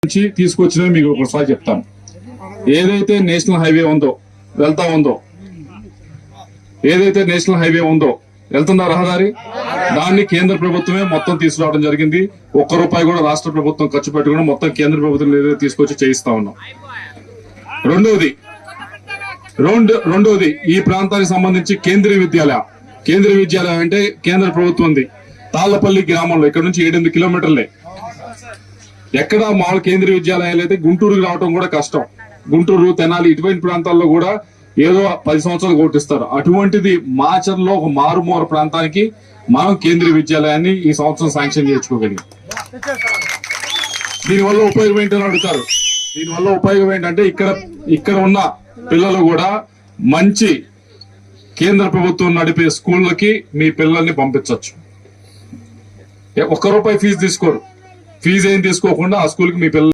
నుంచి తీసుకొచ్చినవి మీకు ఒకసారి చెప్తాను. ఏదైతే నేషనల్ హైవే ఉందో ఏదైతే నేషనల్ హైవే ఉందో వెళ్తుందా రహదారి, దాన్ని కేంద్ర ప్రభుత్వమే మొత్తం తీసుకురావడం జరిగింది. ₹1 కూడా రాష్ట్ర ప్రభుత్వం ఖర్చు పెట్టుకుని మొత్తం కేంద్ర ప్రభుత్వం ఏదైతే తీసుకొచ్చి చేయిస్తా ఉన్నాం. రెండోది ఈ ప్రాంతానికి సంబంధించి కేంద్రీయ విద్యాలయం అంటే కేంద్ర ప్రభుత్వం ఉంది. తాళ్లపల్లి గ్రామంలో ఇక్కడ నుంచి 7-8 కిలోమీటర్లే. ఎక్కడ మామూలు కేంద్రీయ విద్యాలయాలు అయితే గుంటూరుకి రావడం కూడా కష్టం. గుంటూరు, తెనాలి ఇటువంటి ప్రాంతాల్లో కూడా ఏదో 10 సంవత్సరాలు కొట్టిస్తారు. అటువంటిది మాచర్లో ఒక మారుమూల ప్రాంతానికి మనం కేంద్రీయ విద్యాలయాన్ని ఈ సంవత్సరం శాంక్షన్ చేసుకోగలిగాం. దీనివల్ల ఉపయోగం ఏంటని అడుగుతారు. దీనివల్ల ఉపయోగం ఏంటంటే ఇక్కడ ఉన్న పిల్లలు కూడా మంచి కేంద్ర ప్రభుత్వం నడిపే స్కూళ్ళకి మీ పిల్లల్ని పంపించవచ్చు. ₹1 ఫీజు తీసుకోరు. ఫీజు ఏం తీసుకోకుండా ఆ స్కూల్కి మీ పిల్లలు